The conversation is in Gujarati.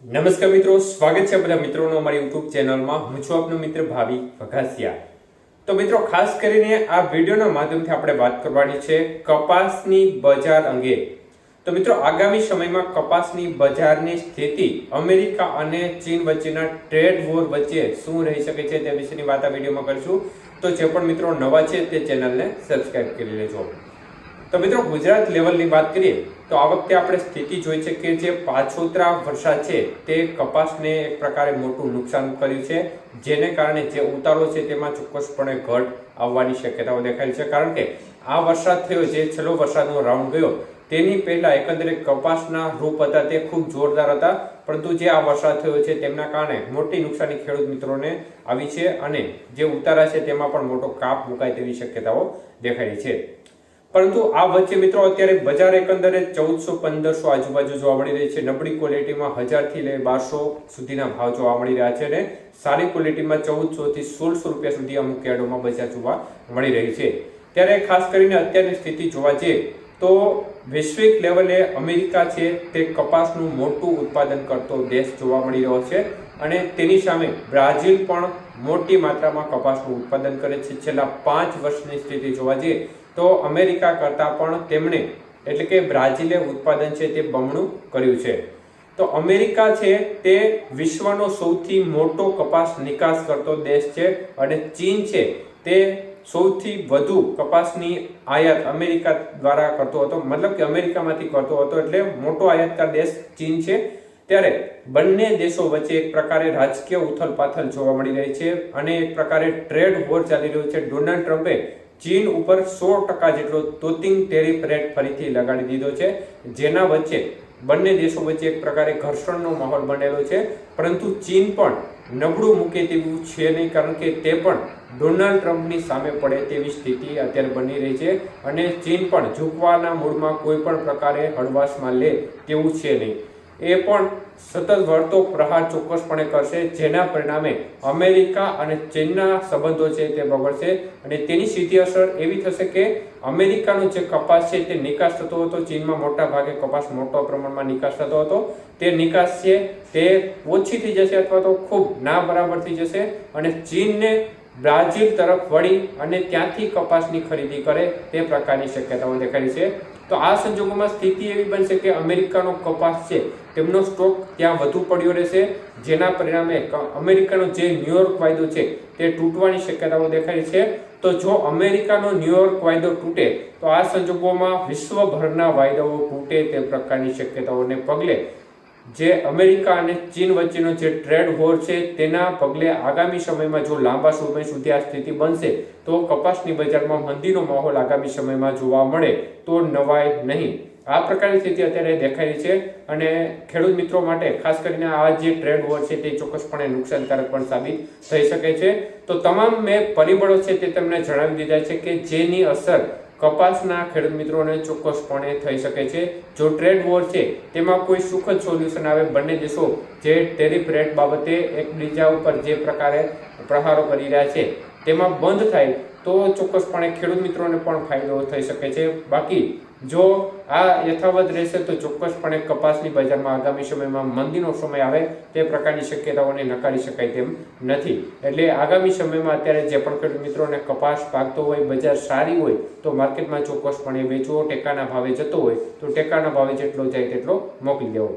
નમસ્કાર મિત્રો, સ્વાગત છે બધા મિત્રોનો અમારી YouTube ચેનલમાં। હું છું આપનો મિત્ર ભાવિ વઘાસિયા। તો મિત્રો, ખાસ કરીને આ વિડિયોના માધ્યમથી આપણે વાત કરવાની છે કપાસની બજાર અંગે। તો મિત્રો, આગામી સમયમાં કપાસની બજારની સ્થિતિ અમેરિકા અને ચીન વચ્ચેના ટ્રેડ વોર વચ્ચે શું રહી શકે છે તે વિશેની વાત આ વિડિયોમાં કરીશું। તો જે પણ મિત્રો નવા છે તે ચેનલને સબસ્ક્રાઇબ કરી લેજો। તો મિત્રો, ગુજરાત લેવલની વાત કરીએ તો આ વખતે આપણે સ્થિતિ જોઈ છે કે જે પાછોતરા વરસાદ છે તે કપાસને એક પ્રકારે મોટું નુકસાન કર્યું છે, જેને કારણે જે ઉતારો છે તેમાં ચોક્કસપણે ઘટ આવવાની શક્યતાઓ દેખાય છે। કારણ કે આ વરસાદ થયો, જે છેલ્લો વરસાદનો રાઉન્ડ ગયો તેની પહેલા એકંદરે કપાસના રૂપ હતા તે ખૂબ જોરદાર હતા, પરંતુ જે આ વરસાદ થયો છે તેમના કારણે મોટી નુકસાની ખેડૂત મિત્રોને આવી છે અને જે ઉતારા છે તેમાં પણ મોટો કાપ મુકાય તેવી શક્યતાઓ દેખાય છે। પરંતુ આ વચ્ચે મિત્રો અત્યારે બજાર એકંદરે 1400-1500 આજુબાજુ જોવા મળી રહી છે। નબળી ક્વોલિટીમાં 1000 થી લઈ 1200 સુધીના ભાવ જોવા મળી રહ્યા છે અને સારી ક્વોલિટીમાં 1400 થી 1600 રૂપિયા સુધી અમુક યાર્ડોમાં બજાર જોવા મળી રહી છે। ત્યારે ખાસ કરીને અત્યારની સ્થિતિ જોવા જઈએ તો વૈશ્વિક લેવલે અમેરિકા છે તે કપાસનું મોટું ઉત્પાદન કરતો દેશ જોવા મળી રહ્યો છે અને તેની સામે બ્રાઝિલ પણ મોટી માત્રામાં કપાસનું ઉત્પાદન કરે છે। છેલ્લા 5 વર્ષની સ્થિતિ જોવા જઈએ તો અમેરિકા કરતા પણ તેમણે એટલે કે બ્રાઝિલે ઉત્પાદન છે તે બમણું કર્યું છે। તો અમેરિકા છે તે વિશ્વનો સૌથી મોટો કપાસ નિકાસ કરતો દેશ છે અને ચીન છે તે સૌથી વધુ કપાસની આયાત અમેરિકા દ્વારા કરતો હતો, મતલબ કે અમેરિકામાંથી કરતો હતો, એટલે મોટો આયાતકાર દેશ ચીન છે। ત્યારે બંને દેશો વચ્ચે એક પ્રકારે રાજકીય ઉથલપાથલ જોવા મળી રહી છે અને એક પ્રકારે ટ્રેડ વોર ચાલી રહ્યો છે। ડોનાલ્ડ ટ્રમ્પે ચીન ઉપર 100% જેટલો તોતિંગ ટેરિફ રેટ ફરીથી લગાડી દીધો છે, જેના વચ્ચે બંને દેશો વચ્ચે એક પ્રકારે ઘર્ષણનો માહોલ બનેલો છે। પરંતુ ચીન પણ નબળું મૂકે તેવું છે નહીં, કારણ કે તે પણ ડોનાલ્ડ ટ્રમ્પની સામે પડે તેવી સ્થિતિ અત્યારે બની રહી છે અને ચીન પણ ઝૂકવાના મૂડમાં કોઈ પણ પ્રકારે હળવાશમાં લે તેવું છે નહીં। એ પણ સતત વળતો પ્રહાર ચોક્કસપણે કરશે, જેના પરિણામે અમેરિકા અને ચીનના સંબંધો છે તે બગડશે અને તેની સીધી અસર એવી થશે કે અમેરિકાનો જે કપાસ છે તે નિકાસ થતો હતો, ચીનમાં મોટા ભાગે કપાસ મોટા પ્રમાણમાં નિકાસ થતો હતો, તે નિકાસ છે તે ઓછી થઈ જશે અથવા તો ખૂબ ના બરાબર થઈ જશે અને ચીનને બ્રાઝિલ તરફ વળી અને ત્યાંથી કપાસની ખરીદી કરે તે પ્રકારની શક્યતાઓ દેખાય છે। તો આ સંજોગોમાં સ્થિતિ એવી બનશે કે અમેરિકાનો કપાસ છે તેમનો સ્ટોક ત્યાં વધુ પડ્યો રહેશે, જેના પરિણામે અમેરિકાનો જે ન્યુયોર્ક વાયદો છે તે તૂટવાની શક્યતાઓ દેખાય છે। તો જો અમેરિકાનો ન્યુયોર્ક વાયદો તૂટે તો આ સંજોગોમાં વિશ્વભરના વાયદાઓ તૂટે તે પ્રકારની શક્યતાઓને પગલે જે અમેરિકા અને ચીન વચ્ચેનો જે ટ્રેડ વોર છે તેના પગલે આગામી સમયમાં જો લાંબા સમય સુધી આ સ્થિતિ બનશે તો કપાસની બજારમાં મંદીનો માહોલ આગામી સમયમાં જોવા મળે તો નવાય નહીં। આ પ્રકારની સ્થિતિ અત્યારે દેખાઈ છે અને ખેડૂત મિત્રો માટે ખાસ કરીને આ જે ટ્રેડ વોર છે તે ચોક્કસપણે નુકસાનકારક પણ સાબિત થઈ શકે છે। તો તમામ મેં પરિબળો છે તે તમને જણાવી દીધા છે કે જેની અસર કપાસના ખેડૂત મિત્રોને ચોક્કસપણે થઈ શકે છે। જો ટ્રેડ વોર છે તેમાં કોઈ સુખદ સોલ્યુશન આવે, બંને દેશો જે ટેરિફ રેટ બાબતે એકબીજા ઉપર જે પ્રકારે પ્રહારો કરી રહ્યા છે તેમાં બંધ થાય તો ચોક્કસપણે ખેડૂત મિત્રોને પણ ફાયદો થઈ શકે છે। બાકી જો આ યથાવત રહેશે તો ચોક્કસપણે કપાસની બજારમાં આગામી સમયમાં મંદીનો સમય આવે તે પ્રકારની શક્યતાઓને નકારી શકાય તેમ નથી। એટલે આગામી સમયમાં અત્યારે જે પણ ખેડૂત મિત્રોને કપાસ પાકતો હોય, બજાર સારી હોય તો માર્કેટમાં ચોક્કસપણે વેચવો, ટેકાના ભાવે જતો હોય તો ટેકાના ભાવે જેટલો જાય તેટલો મોકલી દેવો।